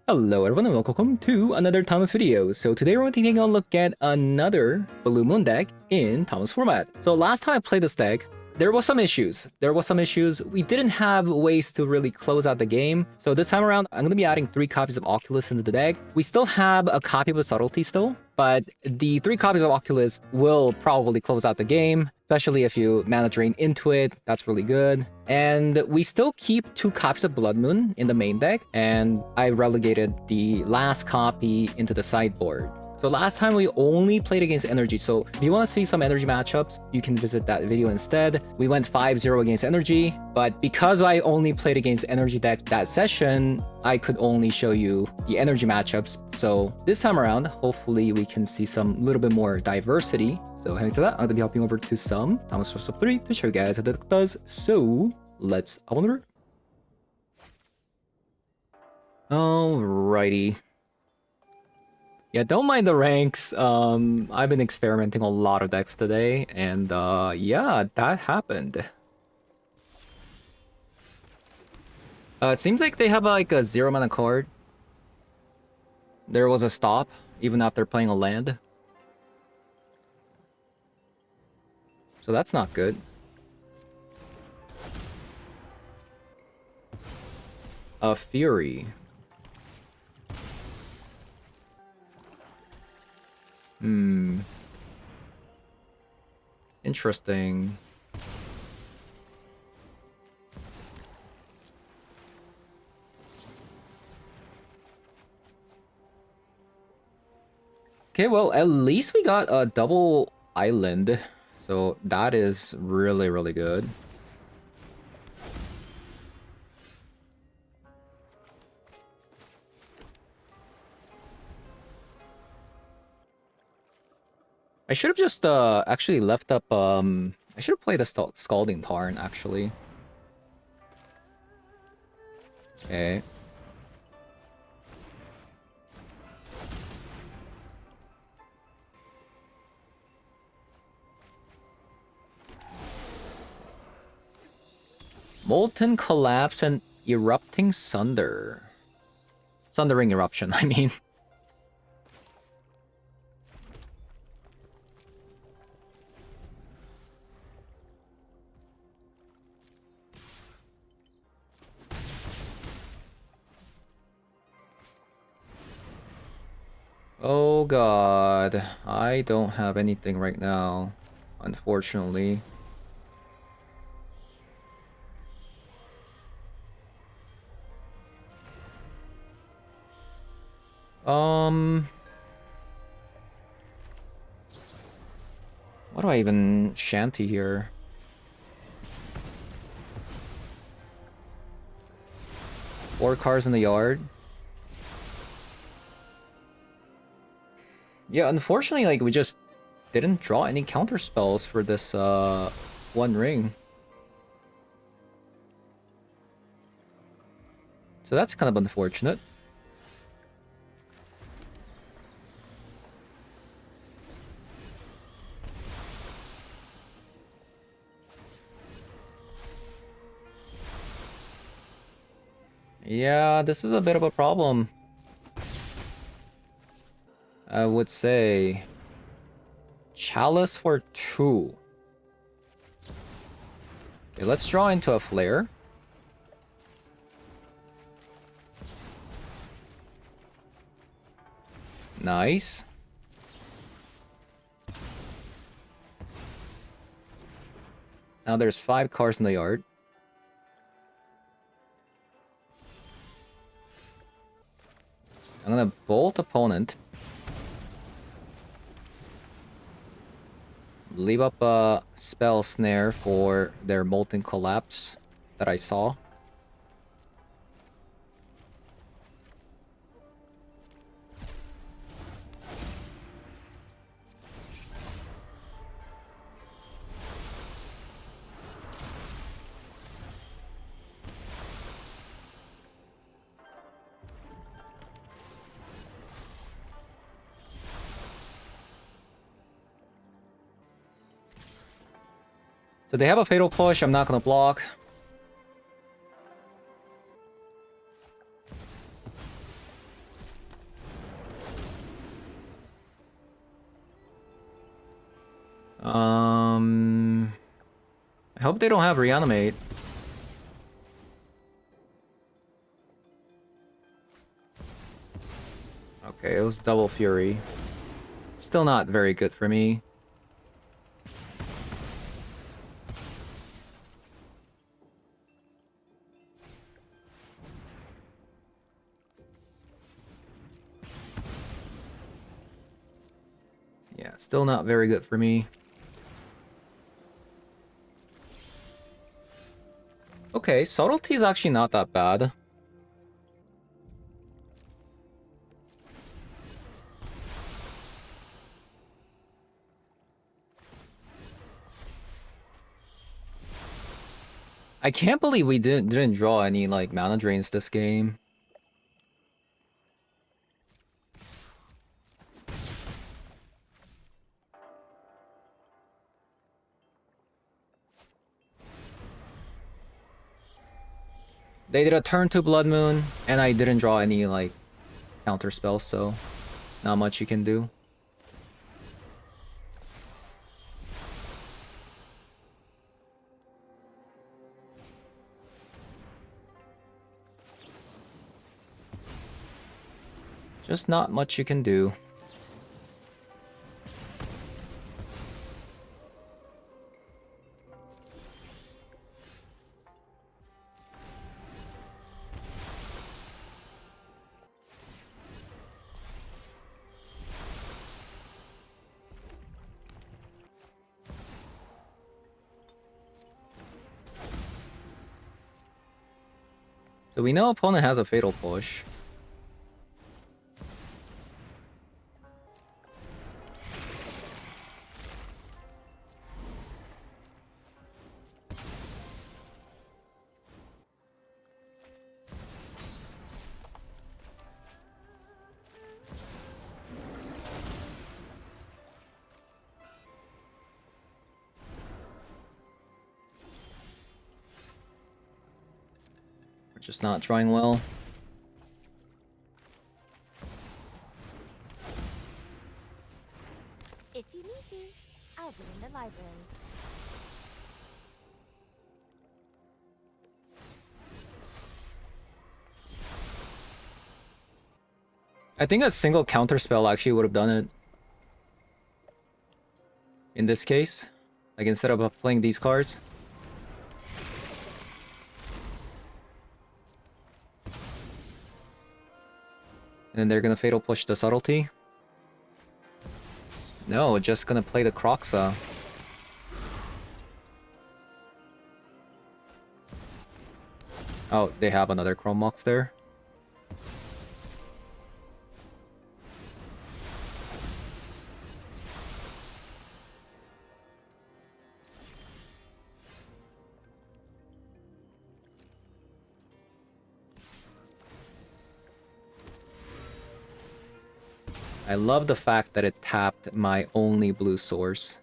Hello everyone and welcome to another Thomas video. So today we're taking a look at another Blue Moon deck in Thomas format. So last time I played this deck, there was some issues. We didn't have ways to really close out the game. So this time around, I'm going to be adding 3 copies of Oculus into the deck. We still have a copy of Subtlety still, but the 3 copies of Oculus will probably close out the game, especially if you mana drain into it. That's really good. And we still keep 2 copies of Blood Moon in the main deck, and I relegated the last copy into the sideboard. So last time we only played against Energy, so if you want to see some Energy matchups, you can visit that video instead. We went 5-0 against Energy, but because I only played against Energy deck that session, I could only show you the Energy matchups. So this time around, hopefully we can see some little bit more diversity. So having said that, I'm going to be hopping over to some Thomas Sub 3 to show you guys how the deck does. So let's hop on over. Alrighty. Yeah, don't mind the ranks. I've been experimenting a lot of decks today, and yeah, that happened. It seems like they have like a 0 mana card. There was a stop, even after playing a land. So that's not good. A Fury. Interesting. Okay, well, at least we got a double island. So that is really, really good. I should have just actually left up I should have played a Scalding Tarn actually. Okay. Molten Collapse and Erupting Sunder. Sundering Eruption, I mean. Oh god, I don't have anything right now, unfortunately. What do I even shanty here? Four cars in the yard. Yeah, unfortunately, like, we just didn't draw any counter spells for this one ring. So that's kind of unfortunate. Yeah, this is a bit of a problem, I would say. Chalice for 2. Okay, let's draw into a flare. Nice. Now there's 5 cars in the yard. I'm gonna bolt opponent. Leave up a spell snare for their Molten Collapse that I saw. So they have a Fatal Push, I'm not gonna block. I hope they don't have reanimate. Okay, it was double fury. Still not very good for me. Yeah, still not very good for me. Okay, subtlety is actually not that bad. I can't believe we didn't draw any like mana drains this game. They did a turn to Blood Moon, and I didn't draw any like counter spells, so not much you can do. Just not much you can do. So we know opponent has a Fatal Push. We're just not drawing well. If you need me, I'll be in the library. I think a single counter spell actually would have done it. In this case, like instead of playing these cards. And then they're gonna Fatal Push the Subtlety. No, just gonna play the Croxa. Oh, they have another Chrome Mox there. I love the fact that it tapped my only blue source.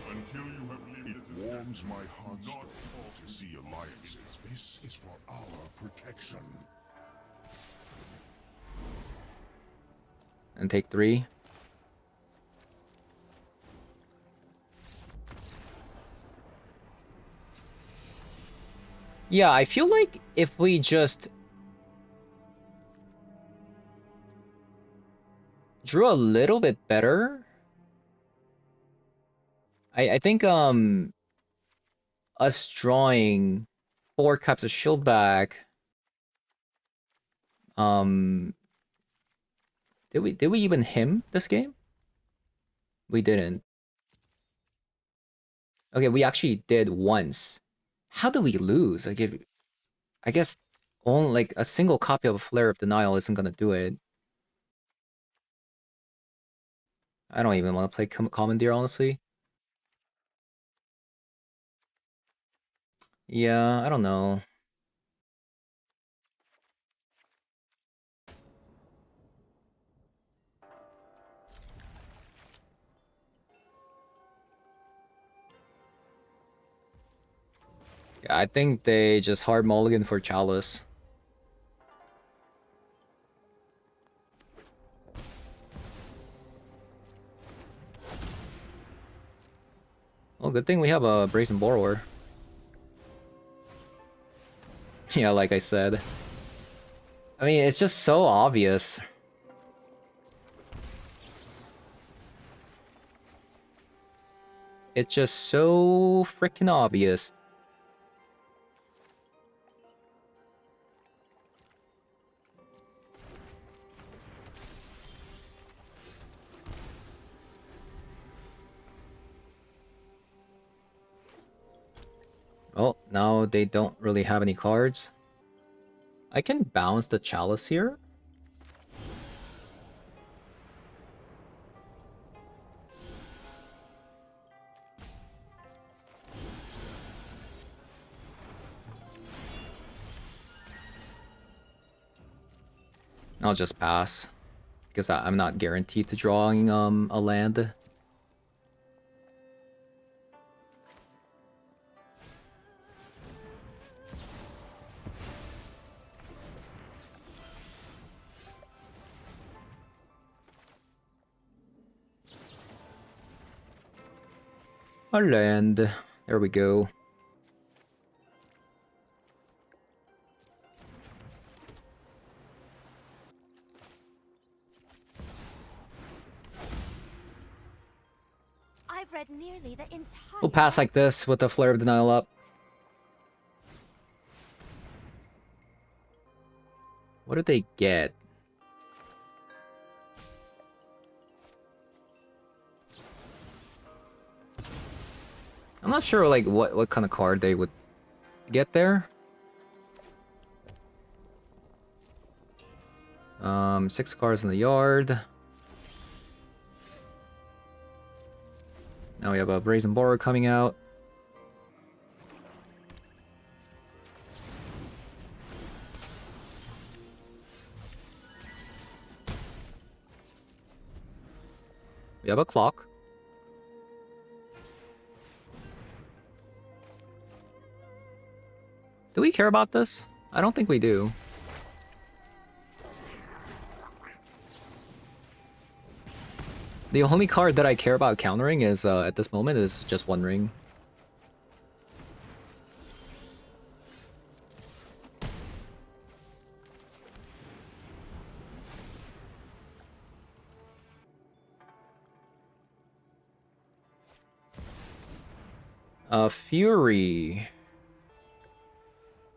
Until you have lived it warms my heartstone to see alliances. This is for our protection. And take 3. Yeah, I feel like if we just drew a little bit better, I think us drawing 4 cups of shield back. Did we even him this game? We didn't. Okay, we actually did once. How do we lose? Like if I guess only like a single copy of a Flare of Denial isn't gonna do it. I don't even want to play Commandeer, honestly. Yeah, I don't know. Yeah, I think they just hard mulligan for Chalice. Well, good thing we have a Brazen Borrower. Yeah, like I said. I mean, it's just so obvious. It's just so freaking obvious. Oh, now they don't really have any cards. I can bounce the Chalice here. I'll just pass. Because I'm not guaranteed to drawing a land. A land. There we go. I've read nearly the entire. We'll pass like this with the Flare of Denial up. What do they get? I'm not sure like what kind of card they would get there. 6 cards in the yard. Now we have a Brazen Borrower coming out. We have a clock. Do we care about this? I don't think we do. The only card that I care about countering is, at this moment, is just One Ring. Fury.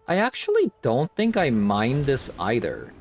I actually don't think I mind this either.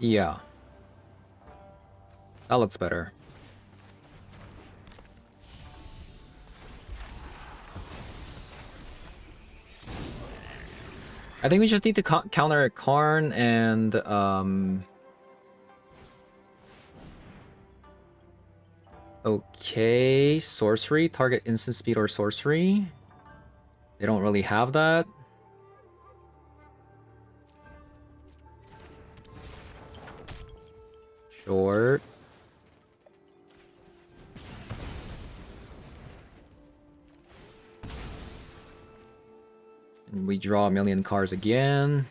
Yeah. That looks better. I think we just need to counter Karn and okay, sorcery, target instant speed or sorcery. They don't really have that. Short. And we draw a million cards again.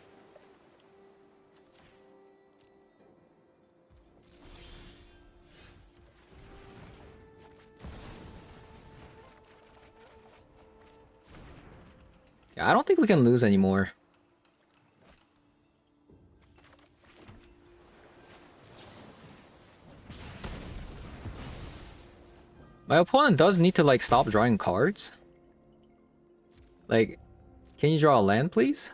Yeah, I don't think we can lose anymore. My opponent does need to like stop drawing cards. Like, can you draw a land, please?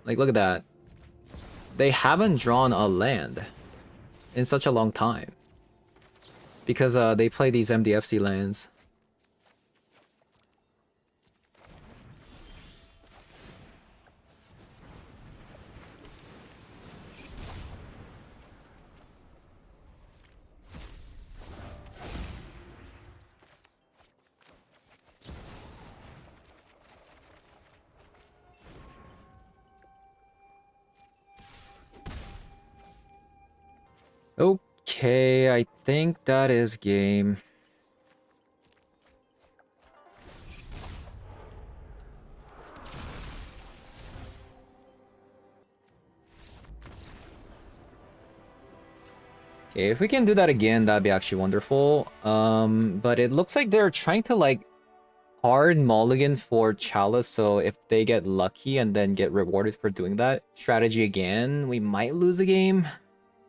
Like, look at that. They haven't drawn a land in such a long time. because they play these MDFC lands. Okay, I think that is game. Okay, if we can do that again, that'd be actually wonderful. But it looks like they're trying to like hard mulligan for Chalice, so if they get lucky and then get rewarded for doing that strategy again, we might lose the game.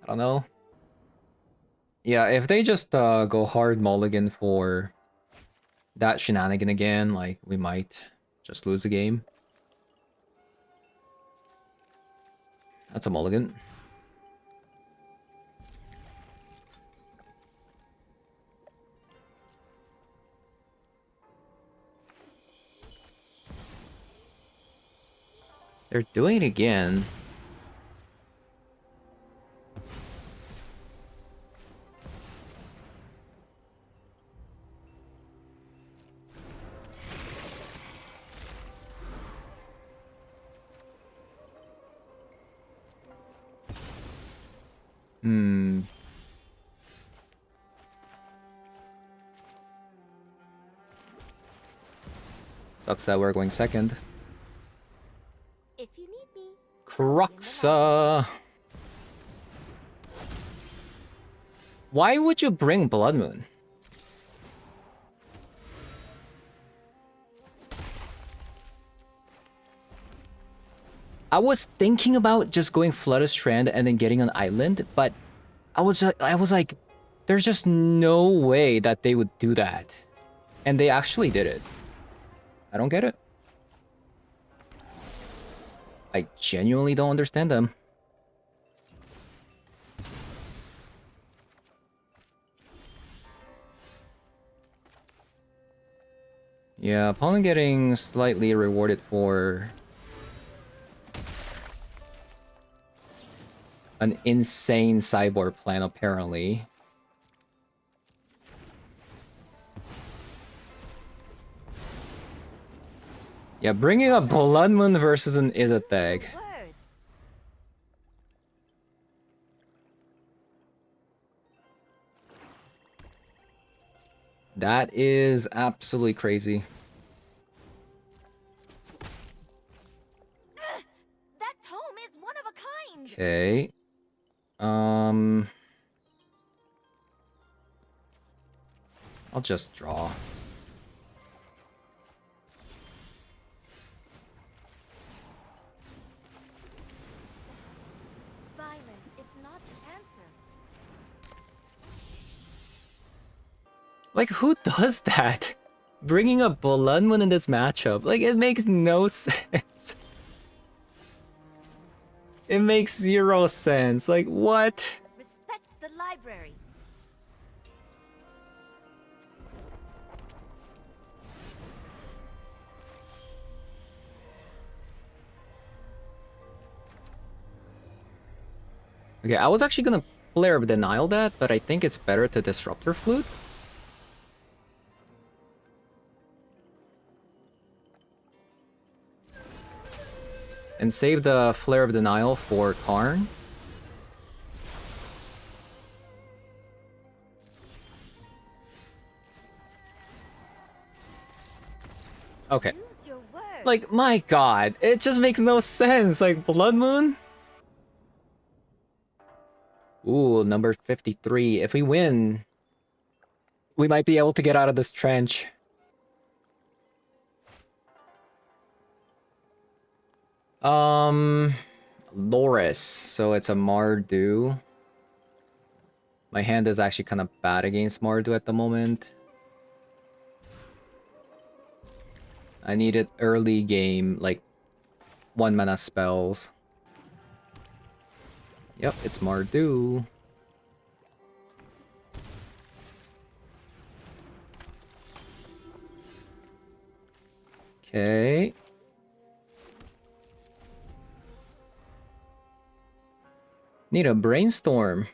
I don't know. Yeah, if they just go hard mulligan for that shenanigan again, like, we might just lose the game. That's a mulligan. They're doing it again. Hmm. Sucks that we're going second. If you need me, Cruxa. Why would you bring Blood Moon? I was thinking about just going Flooded Strand and then getting an island, but I was like, there's just no way that they would do that. And they actually did it. I don't get it. I genuinely don't understand them. Yeah, opponent getting slightly rewarded for an insane sideboard plan, apparently. Yeah, bringing up Blood Moon versus an Izatag. words. That is absolutely crazy. That tome is one of a kind. Okay. I'll just draw. Violence is not the answer. Like, who does that? Bringing up Blood Moon in this matchup. Like, it makes no sense. It makes zero sense. Like, what? Respect the library. Okay, I was actually gonna Flare of Denial that, but I think it's better to Disruptor Flute. And save the Flare of Denial for Karn. Okay. Use your words. Like, my god, it just makes no sense. Like, Blood Moon? Ooh, number 53. If we win, we might be able to get out of this trench. Loris. So it's a Mardu. My hand is actually kind of bad against Mardu at the moment. I needed early game, like, 1-mana spells. Yep, it's Mardu. Okay. Need a brainstorm.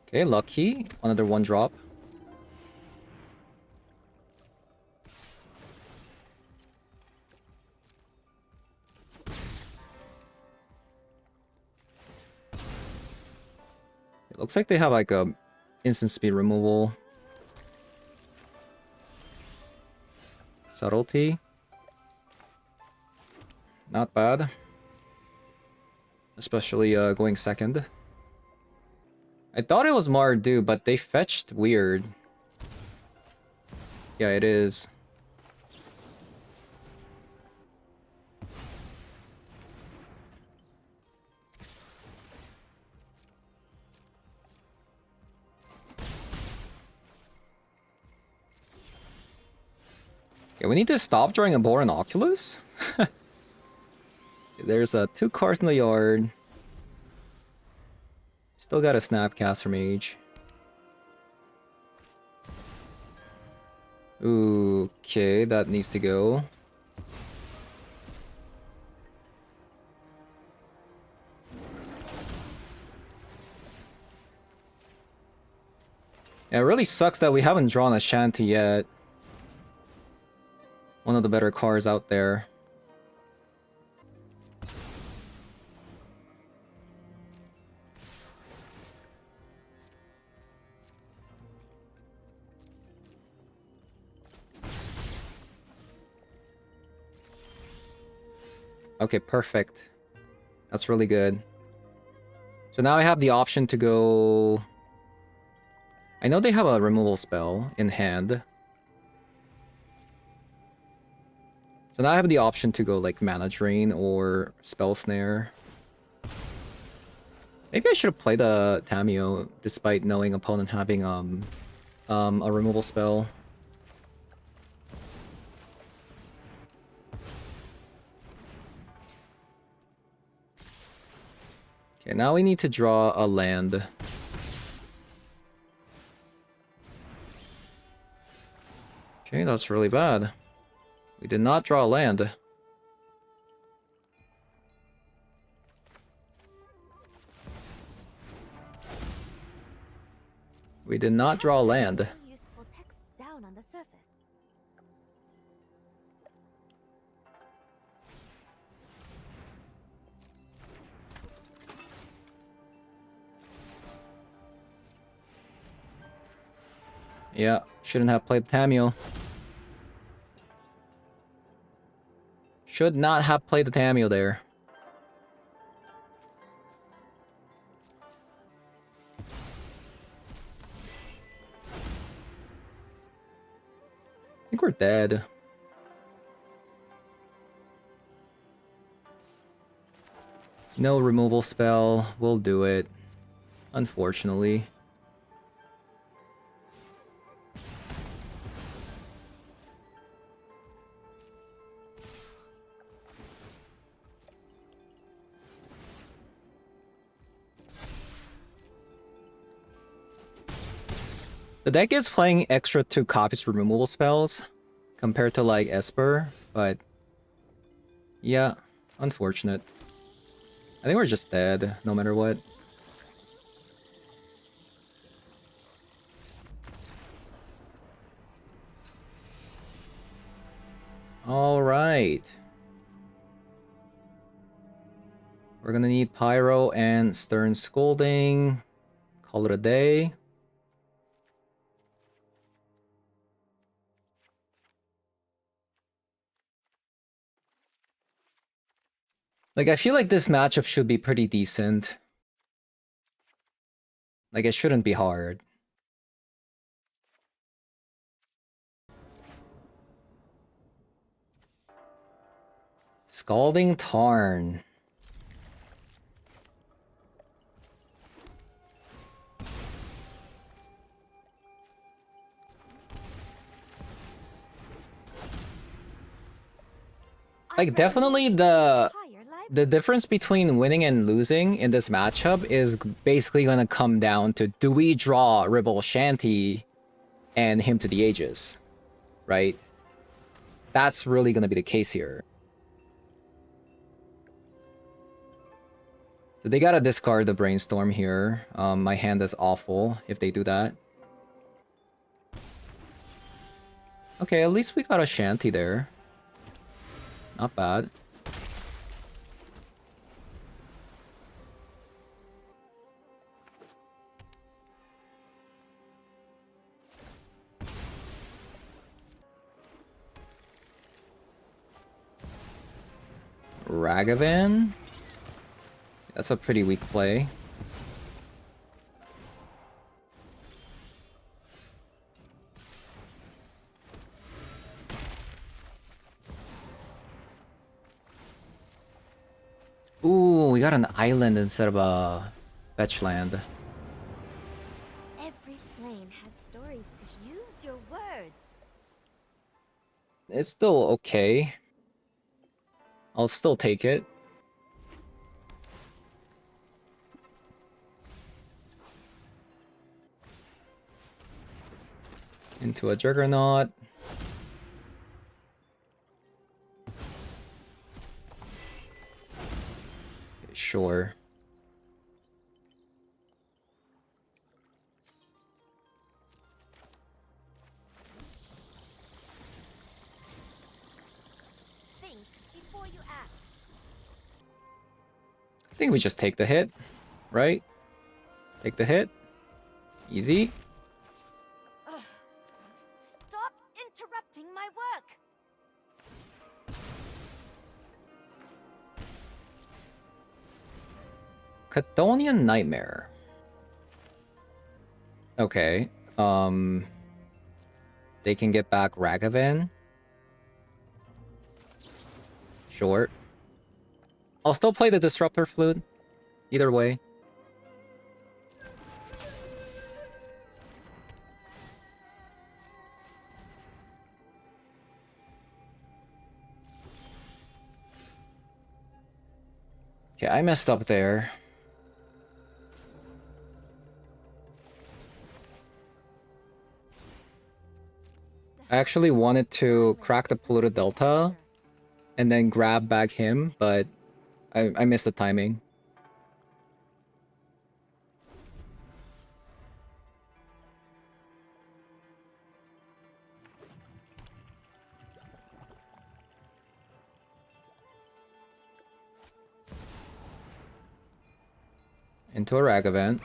Okay, lucky. Another one drop. It looks like they have like a instant speed removal. Subtlety. Not bad. Especially going second. I thought it was Mardu, but they fetched weird. Yeah, it is. Yeah, we need to stop drawing a board on Oculus. There's 2 cards in the yard. Still got a Snapcaster Mage. Okay, that needs to go. Yeah, it really sucks that we haven't drawn a Shanty yet. One of the better cards out there. Okay, perfect. That's really good. So now I have the option to go... I know they have a removal spell in hand. So now I have the option to go like Mana Drain or Spell Snare. Maybe I should have played a Tamio despite knowing opponent having a removal spell. Okay, now we need to draw a land. Okay, that's really bad. We did not draw a land. We did not draw a land. Useful text down on the surface. Yeah, shouldn't have played Tamio. Should not have played the Tamio there. I think we're dead. No removal spell. We'll do it. Unfortunately. The deck is playing extra 2 copies removal spells compared to like Esper, but yeah, unfortunate. I think we're just dead no matter what. All right. We're gonna need Pyro and Stern Scolding. Call it a day. Like, I feel like this matchup should be pretty decent. Like, it shouldn't be hard. Scalding Tarn. Like, definitely the difference between winning and losing in this matchup is basically gonna come down to, do we draw Ribble Shanty and him to the Aegis, right? That's really gonna be the case here. So they gotta discard the Brainstorm here. My hand is awful if they do that. Okay, at least we got a Shanty there. Not bad. Ragavan? That's a pretty weak play. Ooh, we got an island instead of a fetch land. Every plane has stories to use your words. It's still okay. I'll still take it. Into a Juggernaut. Okay, sure. Think before you act. I think we just take the hit, right? Take the hit. Easy. Stop interrupting my work. Chthonian Nightmare. Okay. They can get back Ragavan. Sure. I'll still play the Disruptor Flute. Either way. Okay, I messed up there. I actually wanted to crack the Polluted Delta and then grab back him, but I missed the timing. Into a Ragavan.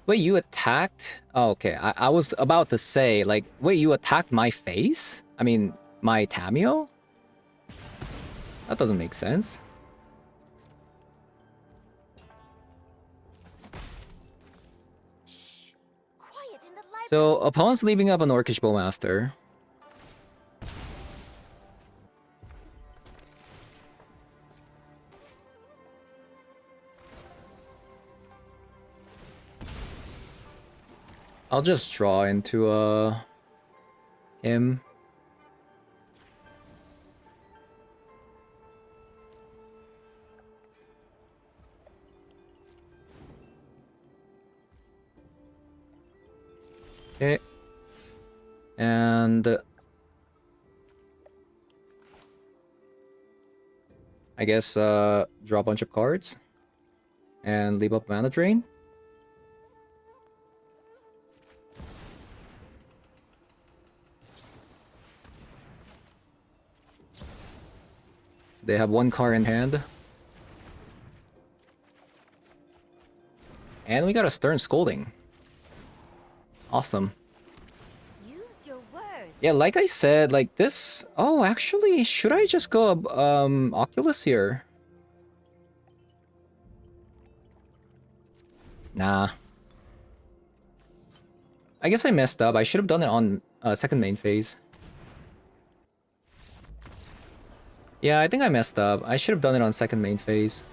Wait, you attacked? Oh, okay. I was about to say, like, wait, you attacked my face? I mean, my Tamio? That doesn't make sense. Shh. Quiet in the library. So, opponent's leaving up an Orcish Bowmaster. I'll just draw into him. Okay. And I guess draw a bunch of cards and leave up mana drain. So they have one card in hand. And we got a Stern Scolding. Awesome. Use your words. Yeah, like I said, like this... Oh, actually, should I just go Oculus here? Nah. I guess I messed up. I should have done it on second main phase. Yeah, I think I messed up. I should have done it on second main phase.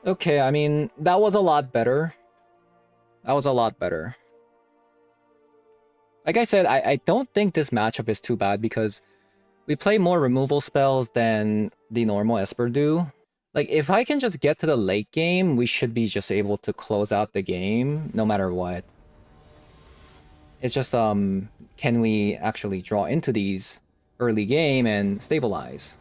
Okay, I mean, that was a lot better. That was a lot better. Like I said, I don't think this matchup is too bad because we play more removal spells than the normal Esper do. Like, if I can just get to the late game, we should be just able to close out the game no matter what. It's just, can we actually draw into these early game and stabilize?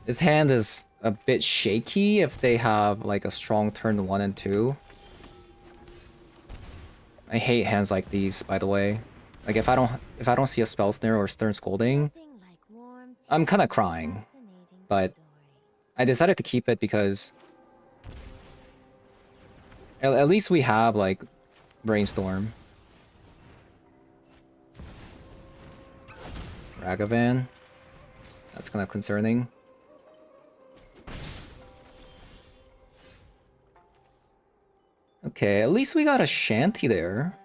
This hand is a bit shaky if they have like a strong turn 1 and 2. I hate hands like these, by the way. Like if I don't see a spell snare or stern scolding, Nothing like warm I'm tea kind of and a crying. fascinating But story. I decided to keep it because at least we have like Brainstorm. Ragavan. That's kind of concerning. Okay, at least we got a Shanty there.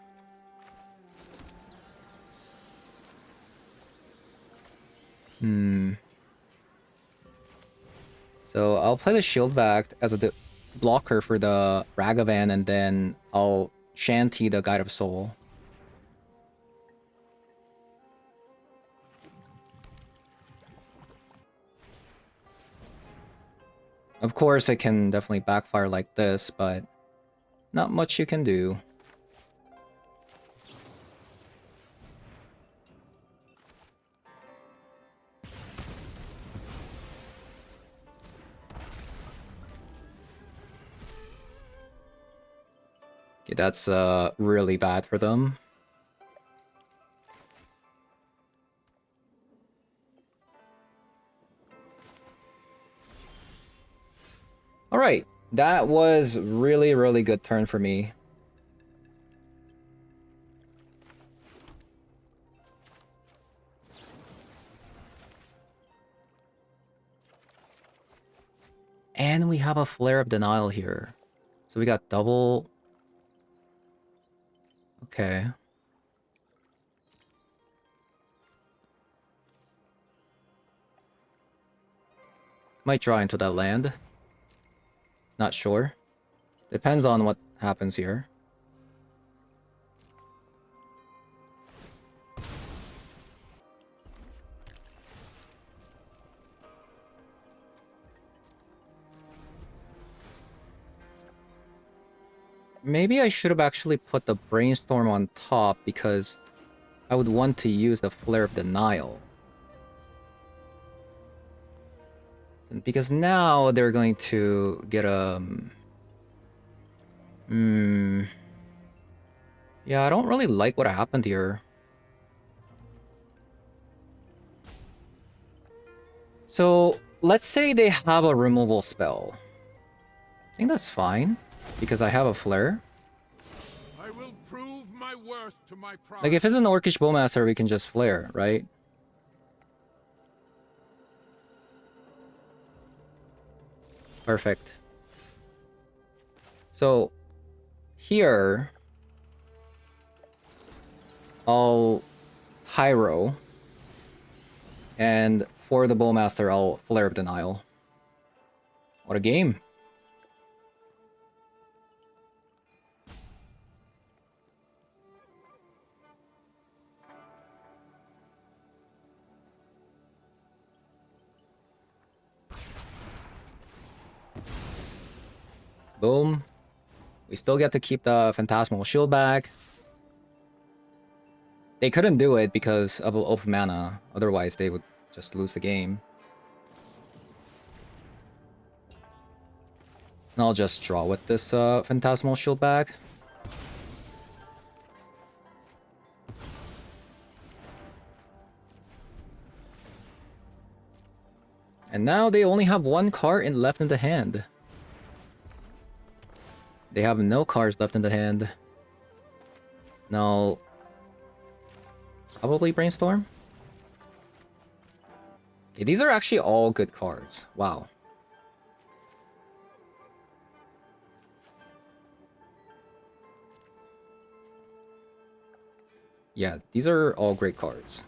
So I'll play the Shield back as a blocker for the Ragavan, and then I'll Shanty the Guide of Soul. Of course, it can definitely backfire like this, but not much you can do. Okay, that's really bad for them. Alright, that was really good turn for me. And we have a Flare of Denial here. So we got double... Okay. Might draw into that land. Not sure. Depends on what happens here. Maybe I should have actually put the Brainstorm on top because I would want to use the Flare of Denial. Because now they're going to get a... Yeah, I don't really like what happened here. So, let's say they have a removal spell. I think that's fine, because I have a Flare. I will prove my worth to my pride. Like, if it's an Orcish Bowmaster, we can just Flare, right? Perfect. So, here... I'll Pyro. And for the Bowmaster, I'll Flare of Denial. What a game. Boom. We still get to keep the Phantasmal Shield back. They couldn't do it because of open mana, otherwise they would just lose the game. And I'll just draw with this Phantasmal Shield back. And now they only have one card left in the hand. They have no cards left in the hand. Now, probably Brainstorm? Okay, these are actually all good cards. Wow. Yeah, these are all great cards.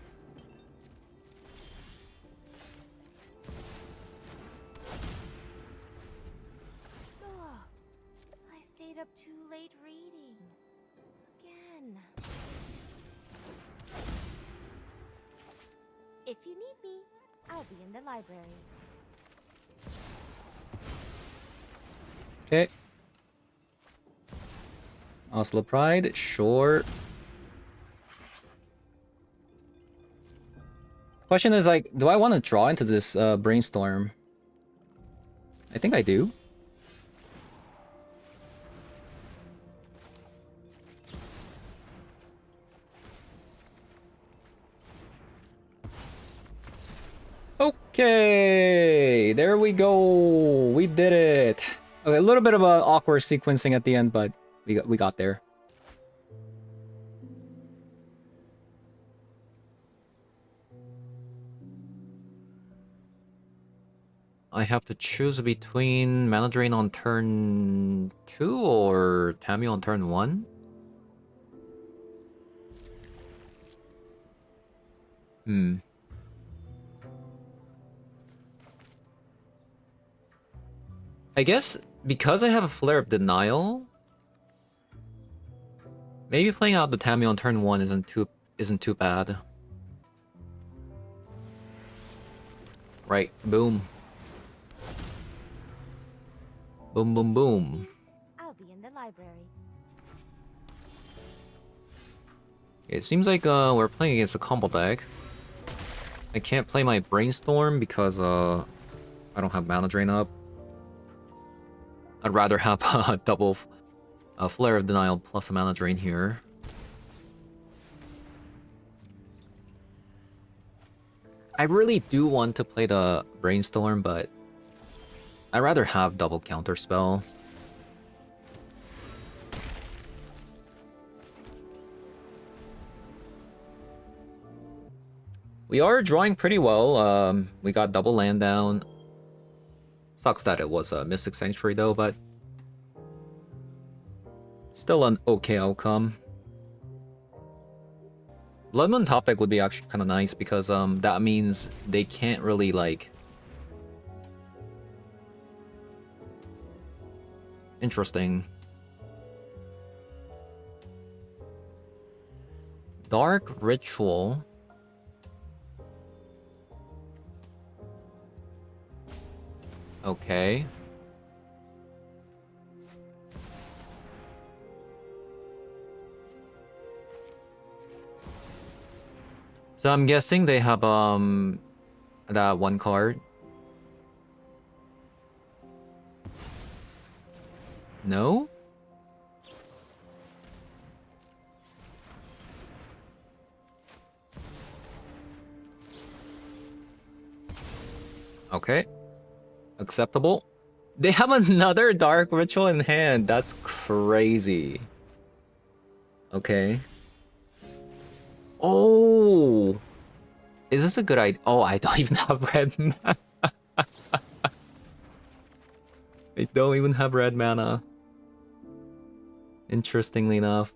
too late reading. Again. If you need me, I'll be in the library. Okay. Oslo Pride, sure. Question is like, do I want to draw into this brainstorm? I think I do. Okay, there we go. We did it. Okay, a little bit of an awkward sequencing at the end, but we got there. I have to choose between Mana Drain on turn 2 or Tamio on turn 1? I guess because I have a Flare of Denial, maybe playing out the Tamio on turn 1 isn't too bad. Right, boom. Boom, boom, boom. I'll be in the library. It seems like we're playing against a combo deck. I can't play my Brainstorm because I don't have Mana Drain up. I'd rather have a double Flare of Denial plus a Mana Drain here. I really do want to play the Brainstorm, but I'd rather have double Counterspell. We are drawing pretty well. We got double land down. Sucks that it was a Mystic Sanctuary though, but still an okay outcome. Blood Moon top deck would be actually kind of nice because that means they can't really like. Interesting. Dark Ritual. Okay. So I'm guessing they have that one card. No? Okay. Acceptable. They have another Dark Ritual in hand. That's crazy. Okay. Oh! Is this a good idea? Oh, I don't even have red mana. I don't even have red mana. Interestingly enough.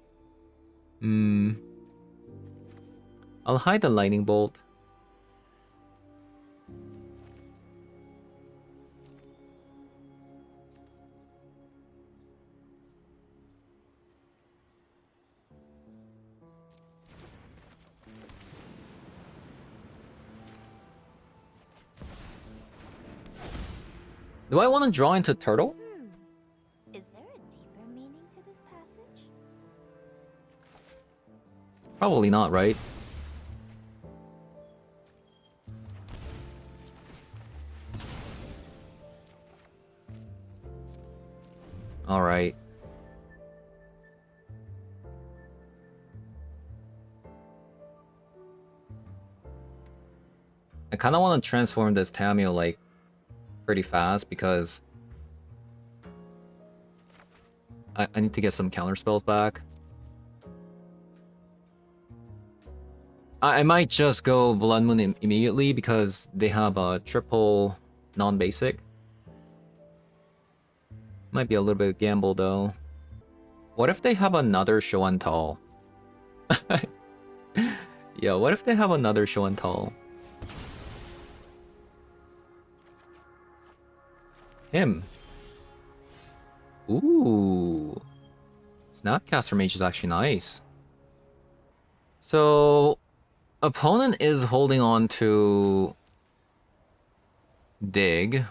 I'll hide the Lightning Bolt. Do I want to draw into Turtle? Is there a deeper meaning to this passage? Probably not, right? Alright. I kind of want to transform this Tamio like pretty fast because I need to get some counter spells back. I might just go Blood Moon immediately because they have a triple non-basic. Might be a little bit of gamble though. What if they have another Show and Tall? Yeah, what if they have another Show and Tall? Him. Ooh. Snapcaster Mage is actually nice. So, opponent is holding on to Dig.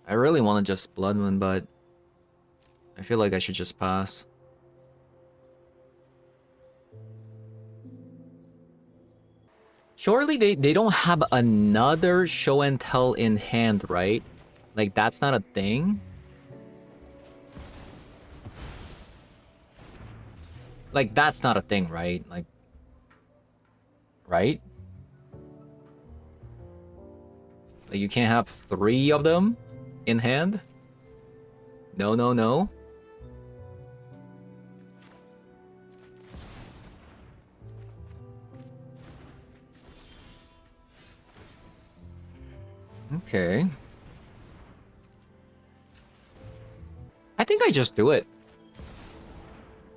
I really want to just Blood Moon, but I feel like I should just pass. Surely they don't have another show and tell in hand, right? Like, that's not a thing? Like, that's not a thing, right? Like, right? Like, you can't have 3 of them in hand? No, no, no. Okay. I think I just do it.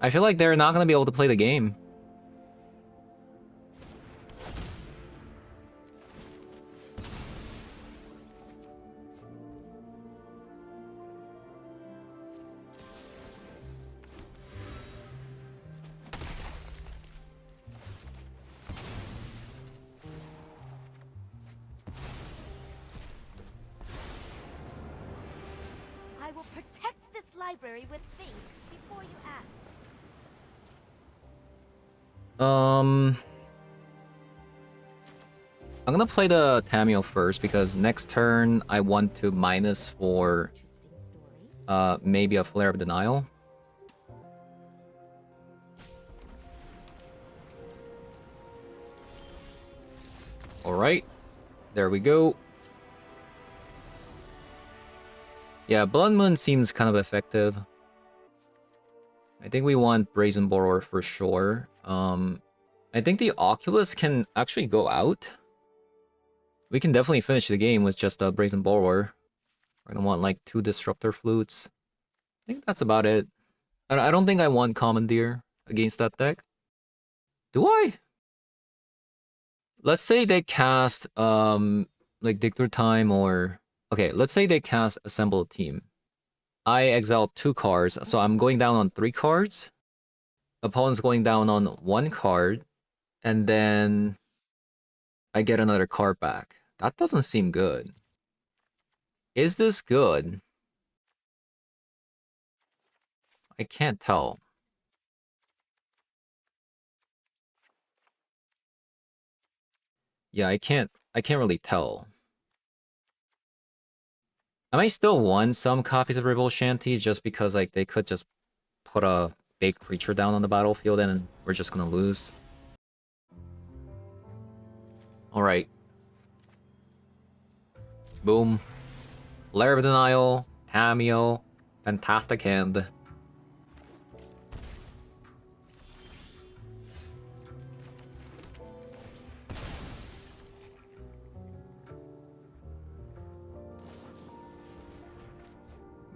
I feel like they're not gonna be able to play the game. I will protect this library with faith before you act. I'm gonna play the Tamio first because next turn I want to minus for Interesting story. maybe a Flare of Denial. Alright. There we go. Yeah, Blood Moon seems kind of effective. I think we want Brazen Borrower for sure. I think the Oculus can actually go out. We can definitely finish the game with just a Brazen Borrower. We're gonna want like 2 Disruptor Flutes. I think that's about it. I don't think I want Commandeer against that deck. Do I? Let's say they cast like Dictator Time or... Okay, let's say they cast Assemble a Team. I exile 2 cards, so I'm going down on 3 cards. Opponent's going down on 1 card. And then I get another card back. That doesn't seem good. Is this good? I can't tell. Yeah, I can't really tell. I might still want some copies of Revolt Shanty just because like they could just put a big creature down on the battlefield and we're just gonna lose. Alright. Boom. Lair of Denial, Tamio, fantastic hand.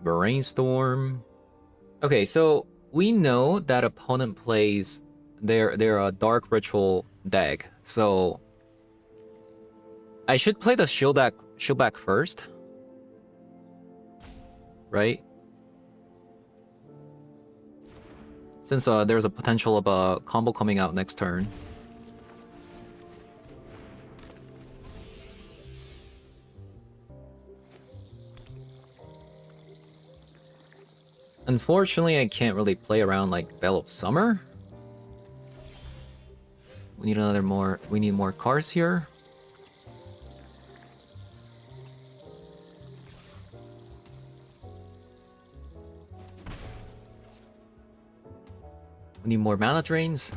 Brainstorm. Okay, so we know that opponent plays their Dark Ritual deck, so I should play the shield back first, right? Since there's a potential of a combo coming out next turn. Unfortunately, I can't really play around like Veil of Summer. We need we need more cards here. We need more mana drains.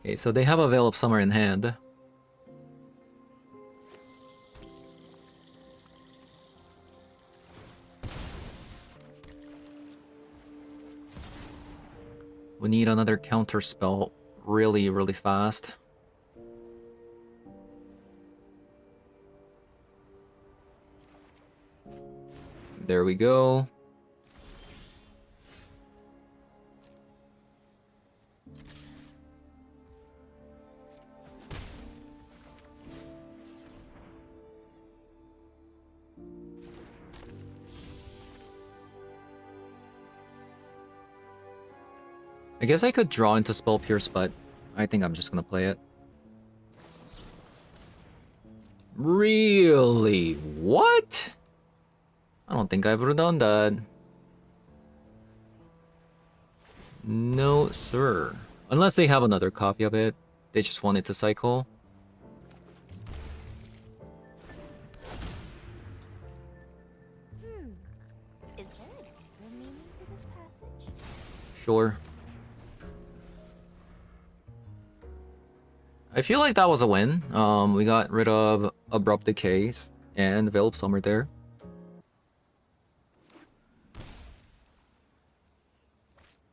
Okay, so they have a Veil of Summer in hand. We need another counter spell really, really fast. There we go. I guess I could draw into Spell Pierce, but I think I'm just gonna play it. Really? What? I don't think I would have done that. No, sir. Unless they have another copy of it. They just want it to cycle. Is there a deeper meaning to this passage? Sure. I feel like that was a win. We got rid of Abrupt Decays and Veil of Summer there.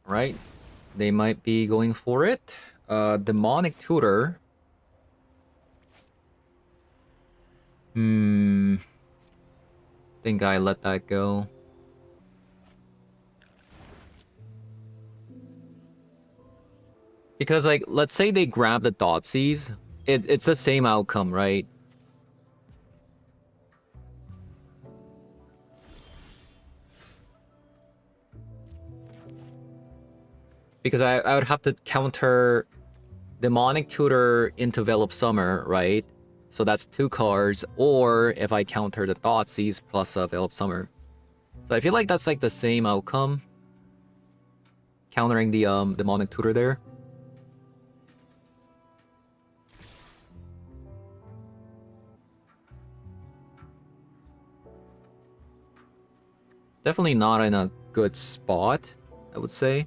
Right. They might be going for it. Demonic Tutor. Think I let that go. Because, like, let's say they grab the Thoughtseize. It's the same outcome, right? Because I would have to counter Demonic Tutor into Veil of Summer, right? So that's 2 cards. Or if I counter the Thoughtseize plus a Veil of Summer. So I feel like that's like the same outcome. Countering the Demonic Tutor there. Definitely not in a good spot, I would say.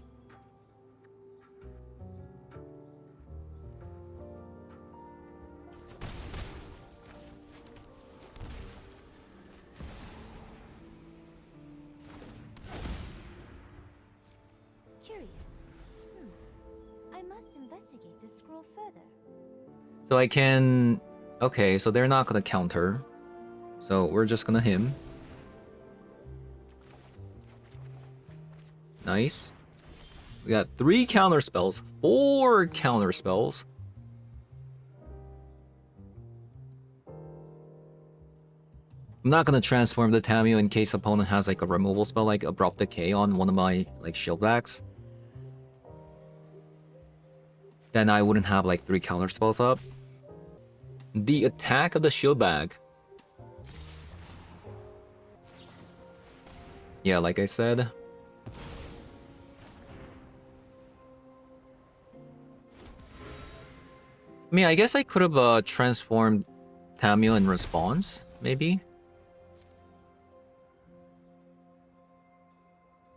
Curious. I must investigate this scroll further. So I can... Okay, so they're not gonna counter. So we're just gonna him. Nice. We got 3 counter spells, 4 counter spells. I'm not gonna transform the Tamio in case opponent has like a removal spell like Abrupt Decay on one of my like shield backs. Then I wouldn't have like 3 counter spells up. The attack of the shield bag. Yeah, like I said. I mean, I guess I could have transformed Tamio in response, maybe.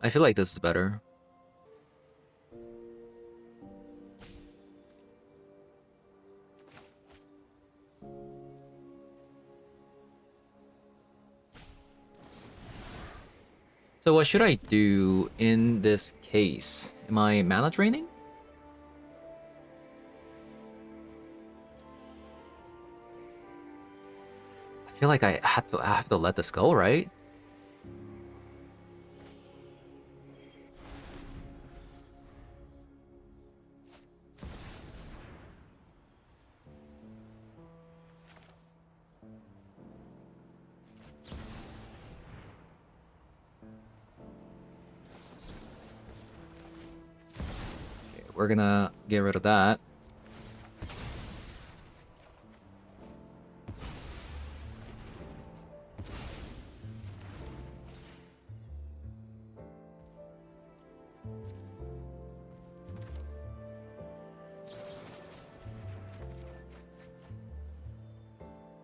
I feel like this is better. So what should I do in this case? Am I mana draining? I feel like I have to let this go, right? Okay, we're gonna get rid of that.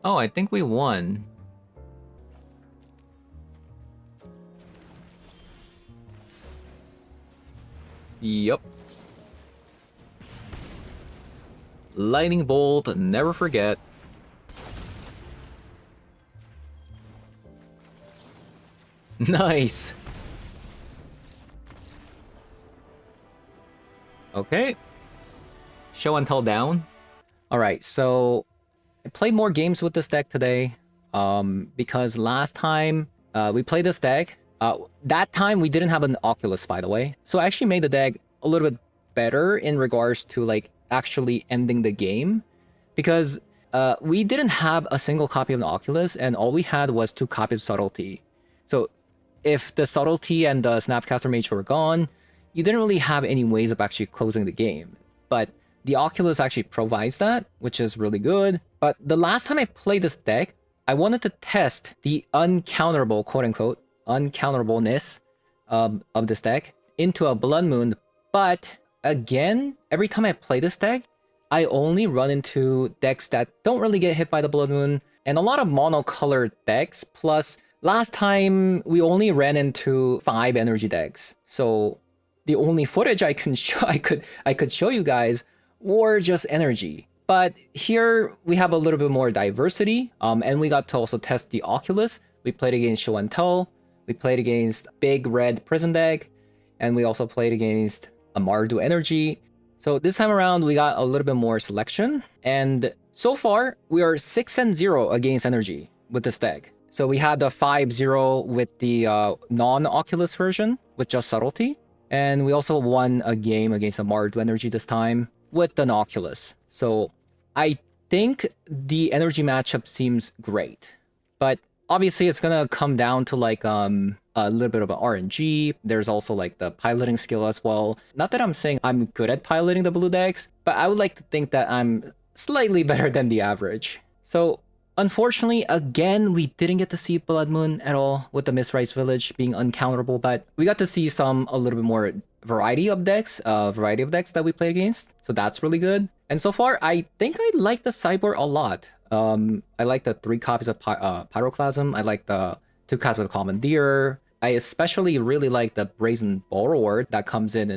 Oh, I think we won. Yup. Lightning Bolt, never forget. Nice. Okay. Show and tell down. Alright, so I played more games with this deck today. Because last time We played this deck. That time we didn't have an Oculus, by the way. So I actually made the deck a little bit better in regards to like actually ending the game, because we didn't have a single copy of the Oculus, and all we had was 2 copies of Subtlety. So if the Subtlety and the Snapcaster Mage were gone, you didn't really have any ways of actually closing the game. But the Oculus actually provides that, which is really good. But the last time I played this deck, I wanted to test the uncounterable, quote-unquote, uncounterableness of this deck into a Blood Moon. But again, every time I play this deck, I only run into decks that don't really get hit by the Blood Moon, and a lot of monocolored decks. Plus, last time we only ran into 5 energy decks, so the only footage I can show, I could show you guys were just energy. But here we have a little bit more diversity, and we got to also test the Oculus. We played against Show and Tell, we played against Big Red Prison deck, and we also played against a Mardu Energy. So this time around, we got a little bit more selection, and so far, we are 6-0 against energy with this deck. So we had the 5-0 with the non-Oculus version, with just Subtlety, and we also won a game against a Mardu Energy this time with an Oculus. So I think the energy matchup seems great, but obviously it's gonna come down to like a little bit of an RNG. There's also like the piloting skill as well. Not that I'm saying I'm good at piloting the blue decks, but I would like to think that I'm slightly better than the average. So unfortunately, again, we didn't get to see Blood Moon at all with the Mistrise Village being uncounterable, but we got to see a little bit more variety of decks that we play against. So that's really good. And so far, I think I like the sideboard a lot. I like the 3 copies of Pyroclasm. I like the 2 copies of Commandeer. I especially really like the Brazen Borrower that comes in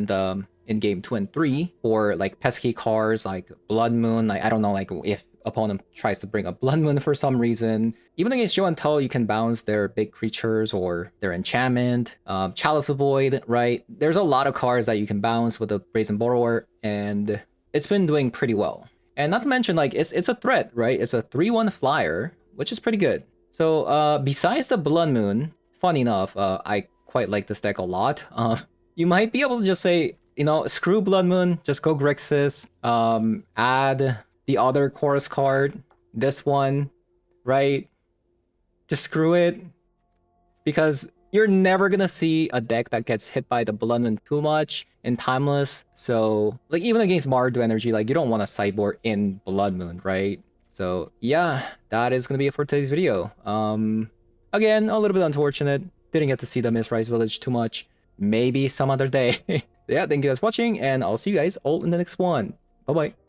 game 2 and 3 for like pesky cards like Blood Moon. I don't know, like if opponent tries to bring a Blood Moon for some reason. Even against Show and Tell, you can bounce their big creatures or their enchantment. Chalice of Void, right? There's a lot of cards that you can bounce with the Brazen Borrower, and it's been doing pretty well. And not to mention, like, it's a threat, right? It's a 3/1 flyer, which is pretty good. So besides the Blood Moon, funny enough, I quite like this deck a lot. You might be able to just say, you know, screw Blood Moon, just go Grixis, add the other chorus card, this one, right? Just screw it. Because you're never gonna see a deck that gets hit by the Blood Moon too much in Timeless. So, like, even against Mardu Energy, like, you don't want to sideboard in Blood Moon, right? So, yeah, that is gonna be it for today's video. Again, a little bit unfortunate. Didn't get to see the Mistrise Village too much. Maybe some other day. Yeah, thank you guys for watching, and I'll see you guys all in the next one. Bye-bye.